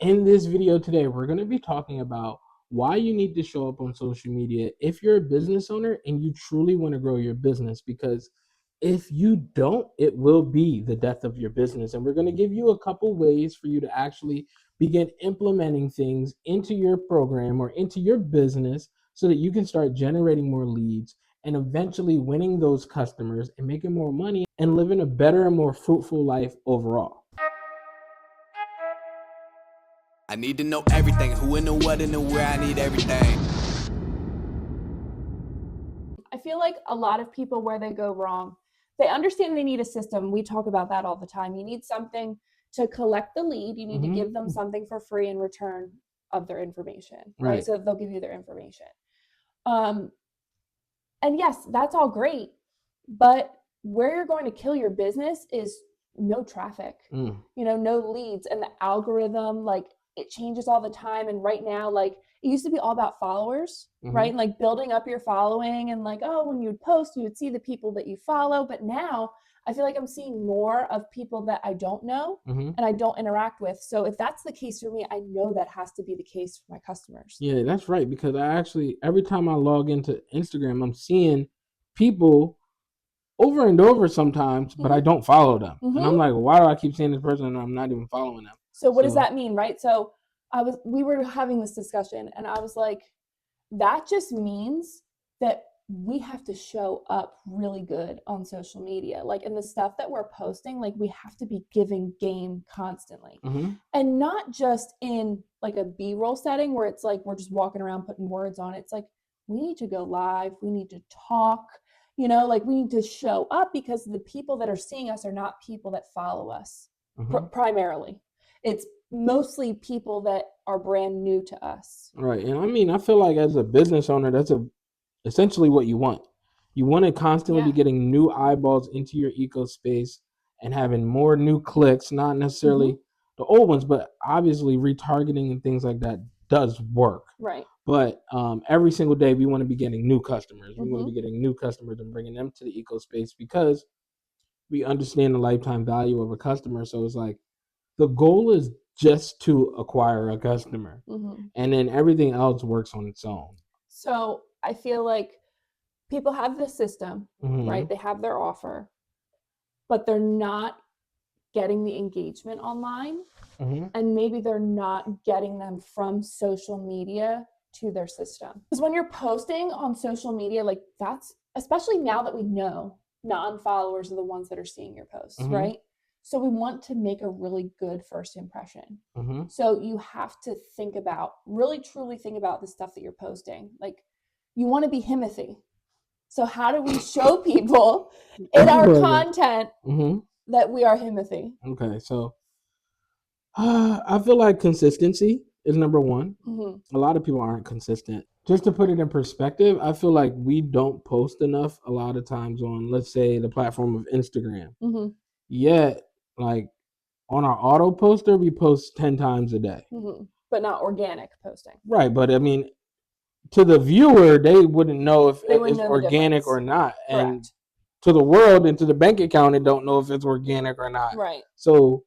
In this video today, we're going to be talking about why you need to show up on social media if you're a business owner and you truly want to grow your business. Because if you don't, it will be the death of your business. And we're going to give you a couple ways for you to actually begin implementing things into your program or into your business so that you can start generating more leads and eventually winning those customers and making more money and living a better and more fruitful life overall. I need to know everything, who and the what and the where. I need everything. I feel like a lot of people, where they go wrong, they understand they need a system. We talk about that all the time. You need something to collect the lead. You need to give them something for free in return of their information, right? So they'll give you their information. And yes, that's all great, but where you're going to kill your business is no traffic, no leads, and the algorithm, like, it changes all the time. And right now, like, it used to be all about followers, right? And like building up your following and like, oh, when you'd post, you would see the people that you follow. But now I feel like I'm seeing more of people that I don't know and I don't interact with. So if that's the case for me, I know that has to be the case for my customers. Yeah, that's right. Because I actually, every time I log into Instagram, I'm seeing people over and over sometimes, but I don't follow them. And I'm like, why do I keep seeing this person and I'm not even following them? So what does that mean, right? So we were having this discussion and I was like, that just means that we have to show up really good on social media. Like, in the stuff that we're posting, like, we have to be giving game constantly. And not just in like a B-roll setting where it's like we're just walking around putting words on it. It's like, we need to go live, we need to talk, like, we need to show up, because the people that are seeing us are not people that follow us primarily. It's mostly people that are brand new to us. Right. And I mean, I feel like as a business owner, that's essentially what you want. You want to constantly be getting new eyeballs into your ecospace and having more new clicks, not necessarily the old ones, but obviously retargeting and things like that does work. Right. But every single day we want to be getting new customers. We want to be getting new customers and bringing them to the ecospace because we understand the lifetime value of a customer. So it's like, the goal is just to acquire a customer, and then everything else works on its own. So I feel like people have the system, right? They have their offer, but they're not getting the engagement online, and maybe they're not getting them from social media to their system. Because when you're posting on social media, like, that's, especially now that we know non-followers are the ones that are seeing your posts, right? So we want to make a really good first impression. So you have to really truly think about the stuff that you're posting. Like, you want to be Himothy. So how do we show people in our content that we are Himothy? Okay, so I feel like consistency is number one. A lot of people aren't consistent. Just to put it in perspective, I feel like we don't post enough a lot of times on, let's say, the platform of Instagram. Yet, like, on our auto poster, we post 10 times a day. But not organic posting. Right, but I mean, to the viewer, they wouldn't know if it's organic or not. And to the world and to the bank account, they don't know if it's organic or not. Right. So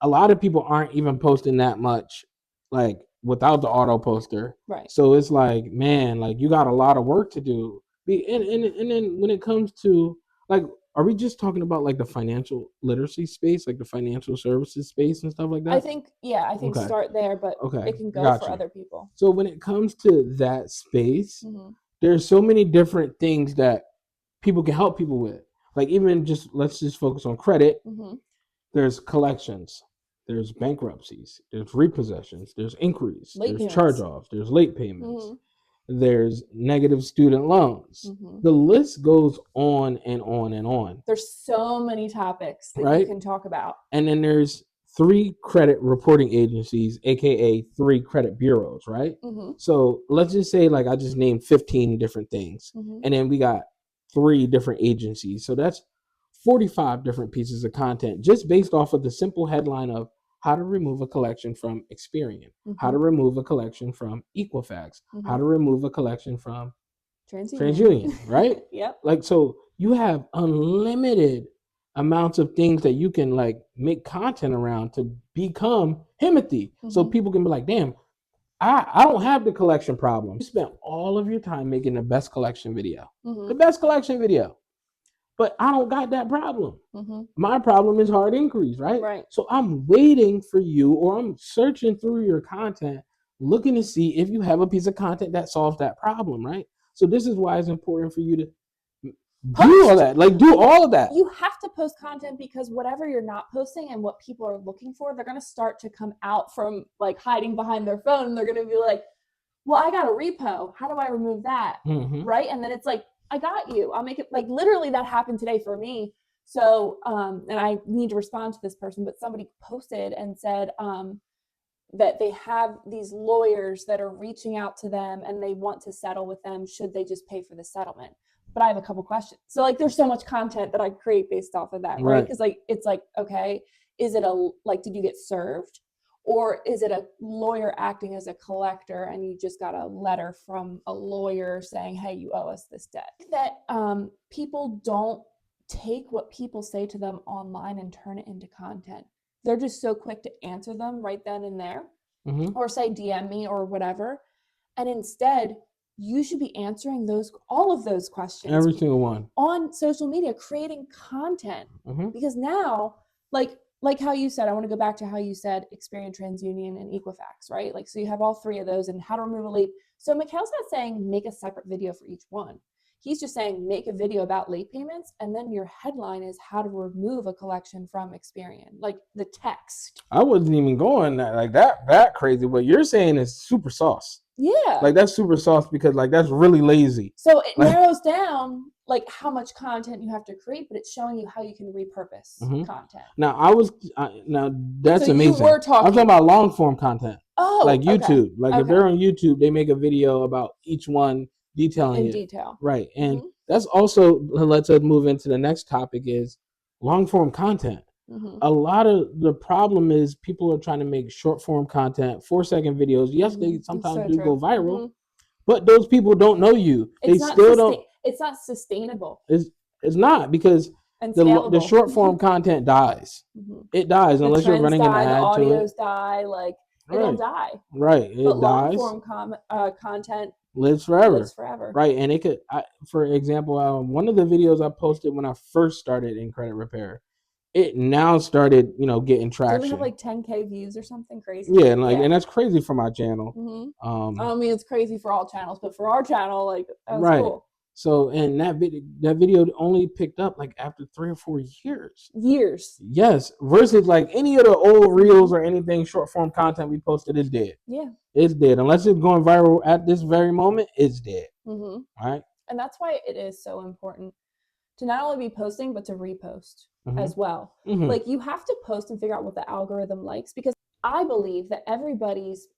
a lot of people aren't even posting that much, like, without the auto poster. Right. So it's like, man, like, you got a lot of work to do. And then when it comes to, like, are we just talking about like the financial literacy space, like the financial services space and stuff like that? I think start there, but it can go for other people. So when it comes to that space, there's so many different things that people can help people with. Like, even let's just focus on credit. There's collections, there's bankruptcies, there's repossessions, there's inquiries, there's charge-offs, there's late payments. There's negative student loans. The list goes on and on and on. There's so many topics that you can talk about. And then there's 3 credit reporting agencies, aka 3 credit bureaus, right? So let's just say, like, I just named 15 different things, and then we got 3 different agencies. So that's 45 different pieces of content just based off of the simple headline of how to remove a collection from Experian, how to remove a collection from Equifax, how to remove a collection from TransUnion, right? Yep. Like, so you have unlimited amounts of things that you can, like, make content around to become Himothy. So people can be like, damn, I don't have the collection problem. You spent all of your time making the best collection video. The best collection video. But I don't got that problem. My problem is hard inquiries, right? Right. So I'm waiting for you, or I'm searching through your content, looking to see if you have a piece of content that solves that problem, right? So this is why it's important for you to do all that, like do all of that. You have to post content because whatever you're not posting and what people are looking for, they're going to start to come out from like hiding behind their phone. And they're going to be like, well, I got a repo. How do I remove that? Right. And then it's like, I got you. I'll make it. Like literally that happened today for me. So, and I need to respond to this person, but somebody posted and said that they have these lawyers that are reaching out to them and they want to settle with them. Should they just pay for the settlement? But I have a couple questions. So like, there's so much content that I create based off of that, right? Because like, it's like, okay, is it did you get served? Or is it a lawyer acting as a collector and you just got a letter from a lawyer saying, hey, you owe us this debt? That people don't take what people say to them online and turn it into content. They're just so quick to answer them right then and there, or say DM me or whatever. And instead, you should be answering all of those questions. Every single one. On social media, creating content. Because now, like how you said, I want to go back to how you said Experian, TransUnion, and Equifax, right? Like, so you have all three of those and how to remove a late. So Mikhail's not saying make a separate video for each one. He's just saying make a video about late payments, and then your headline is how to remove a collection from Experian, like the text. I wasn't even going that crazy. What you're saying is super sauce. Yeah. Like that's super sauce because like that's really lazy. So it narrows down like how much content you have to create, but it's showing you how you can repurpose content. Now that's so amazing. You were talking. I'm talking about long form content. Oh, like YouTube. Okay. Like if they're on YouTube, they make a video about each one detailing in it. detail. Right. And that's also, let's move into the next topic, is long form content. A lot of the problem is people are trying to make short form content, 4-second videos. Yes, they sometimes go viral, but those people don't know you. It's not sustainable. It's not, because the short form content dies. It dies unless you're running an ad the to it. audios die, like it'll die. Right, it but dies. Long form content lives forever. Right, and it could. For example, one of the videos I posted when I first started in credit repair, it now started, getting traction. Did we have like 10K views or something crazy? Yeah, and that's crazy for my channel. I mean, it's crazy for all channels, but for our channel, like that was cool. So, and that video only picked up like after 3 or 4 years. Yes, versus like any of the old reels or anything short form content we posted is dead. Yeah, it's dead unless it's going viral at this very moment. It's dead. Right, and that's why it is so important to not only be posting but to repost as well. Like you have to post and figure out what the algorithm likes, because I believe that everybody's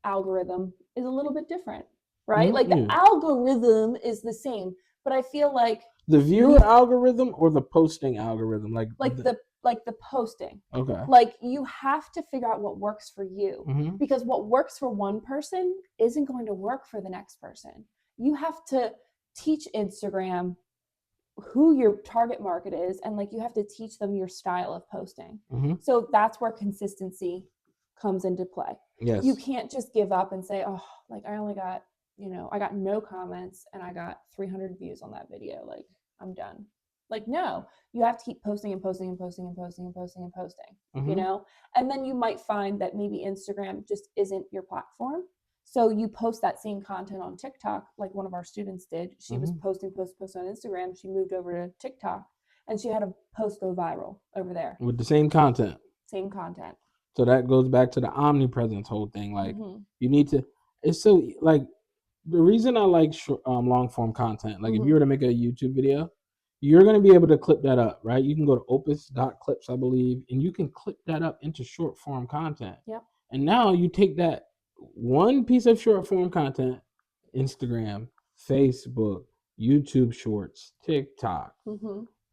algorithm is a little bit different, right? Like the algorithm is the same, but I feel like the viewer algorithm or the posting algorithm, like the posting. Okay. Like you have to figure out what works for you, because what works for one person isn't going to work for the next person. You have to teach Instagram who your target market is, and like you have to teach them your style of posting. So that's where consistency comes into play. Yes. You can't just give up and say, oh, like I only got, I got no comments and I got 300 views on that video, like I'm done. Like, no, you have to keep posting and posting and posting and posting and posting and posting, and then you might find that maybe Instagram just isn't your platform. So you post that same content on TikTok, like one of our students did. She was posting on Instagram. She moved over to TikTok, and she had a post go viral over there. With the same content. So that goes back to the omnipresence whole thing. Like you need to. It's so like the reason I like long form content. Like if you were to make a YouTube video, you're going to be able to clip that up, right? You can go to opus.clips, I believe, and you can clip that up into short form content. Yep. And now you take that one piece of short form content, Instagram, Facebook, YouTube Shorts, TikTok,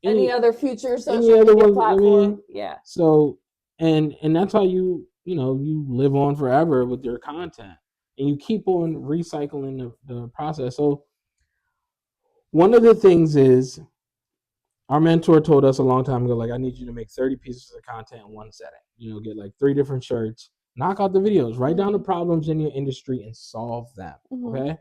any other future social media platform. Yeah. So, and that's how you live on forever with your content, and you keep on recycling the process. So one of the things is Our mentor told us a long time ago, like, I need you to make 30 pieces of content in one setting. Get like 3 different shirts, knock out the videos, write down the problems in your industry and solve them. Okay.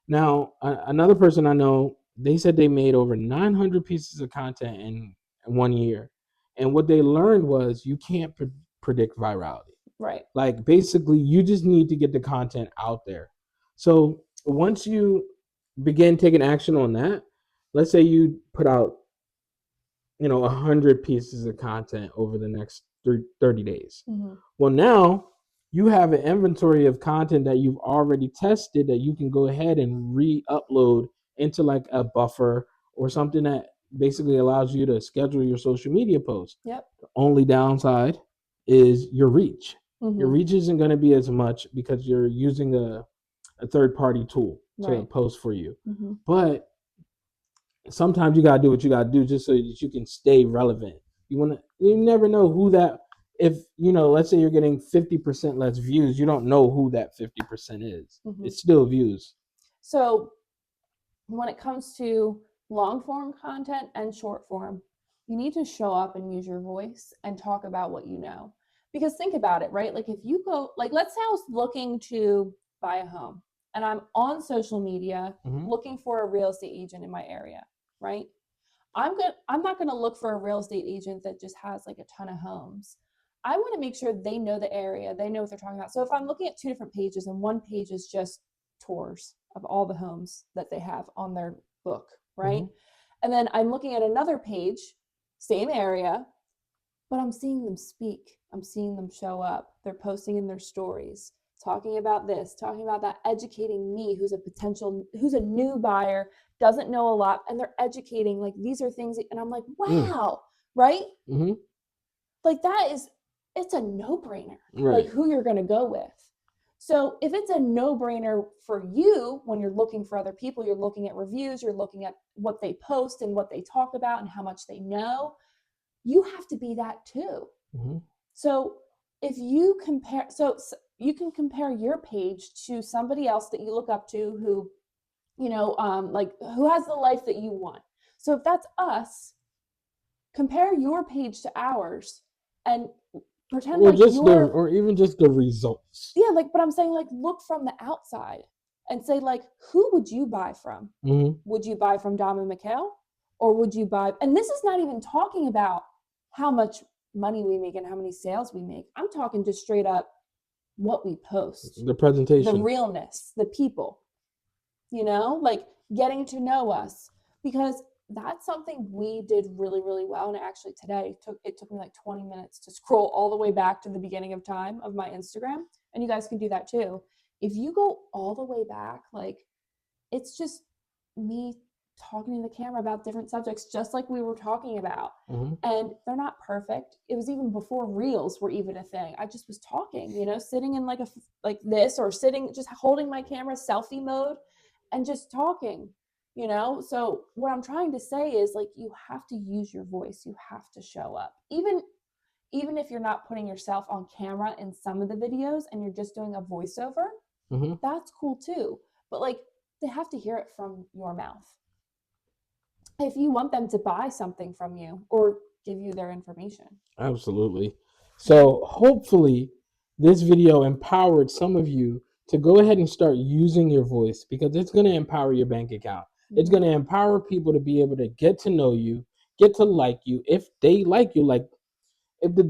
Now, another person I know, they said they made over 900 pieces of content in 1 year. And what they learned was you can't predict virality. Right. Like, basically, you just need to get the content out there. So once you begin taking action on that, let's say you put out 100 pieces of content over the next 30 days. Well, now you have an inventory of content that you've already tested that you can go ahead and re-upload into like a buffer or something that basically allows you to schedule your social media posts. Yep. The only downside is your reach. Your reach isn't going to be as much because you're using a third-party tool to post for you. But sometimes you gotta do what you gotta do just so that you can stay relevant. You never know who that. If let's say you're getting 50% less views, you don't know who that 50% is. It's still views. So when it comes to long form content and short form, you need to show up and use your voice and talk about what you know. Because think about it, right? Like if you go, like let's say I was looking to buy a home and I'm on social media looking for a real estate agent in my area, right? I'm not going to look for a real estate agent that just has like a ton of homes. I want to make sure they know the area, they know what they're talking about. So if I'm looking at 2 different pages and one page is just tours of all the homes that they have on their book, right? And then I'm looking at another page, same area, but I'm seeing them speak. I'm seeing them show up. They're posting in their stories, talking about this, talking about that, educating me who's a new buyer, doesn't know a lot, and they're educating, like these are things, and I'm like, wow, right? Like it's a no-brainer, like who you're going to go with. So if it's a no-brainer for you when you're looking for other people, you're looking at reviews, you're looking at what they post and what they talk about and how much they know, you have to be that too. So if you compare, so you can compare your page to somebody else that you look up to who, like who has the life that you want. So if that's us, compare your page to ours and pretend or even just the results. Yeah, but I'm saying look from the outside and say who would you buy from? Would you buy from Dom and McHale? Or would you buy, and this is not even talking about how much money we make and how many sales we make. I'm talking just straight up what we post. The presentation. The realness, the people, getting to know us, because that's something we did really, really well. And actually today it took me 20 minutes to scroll all the way back to the beginning of time of my Instagram. And you guys can do that too. If you go all the way back, it's just me talking to the camera about different subjects, just like we were talking about. And they're not perfect. It was even before reels were even a thing. I just was talking, sitting in like this, or sitting, just holding my camera selfie mode and just talking, So what I'm trying to say is you have to use your voice. You have to show up. Even if you're not putting yourself on camera in some of the videos and you're just doing a voiceover, that's cool too. But they have to hear it from your mouth if you want them to buy something from you or give you their information. Absolutely. So hopefully this video empowered some of you to go ahead and start using your voice, because it's going to empower your bank account. It's going to empower people to be able to get to know you, get to like you. If they like you, if the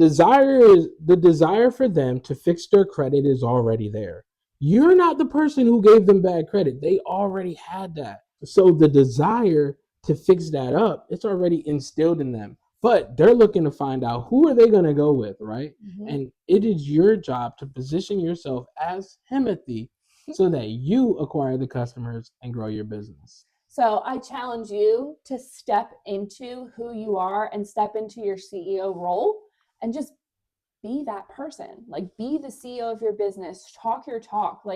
desire for them to fix their credit is already there. You're not the person who gave them bad credit. They already had that. So the desire to fix that up, it's already instilled in them. But they're looking to find out who are they going to go with, right? And it is your job to position yourself as Himothy so that you acquire the customers and grow your business. So I challenge you to step into who you are and step into your CEO role and just be that person. Be the CEO of your business. Talk your talk.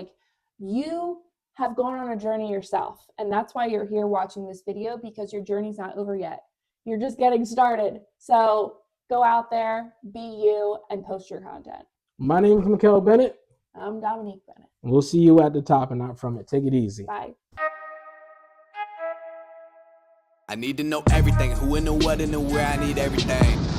You have gone on a journey yourself. And that's why you're here watching this video, because your journey's not over yet. You're just getting started. So go out there, be you, and post your content. My name is Mikkel Bennett. I'm Dominique Bennett. We'll see you at the top and not from it. Take it easy. Bye. I need to know everything, who and the what and the where, I need everything.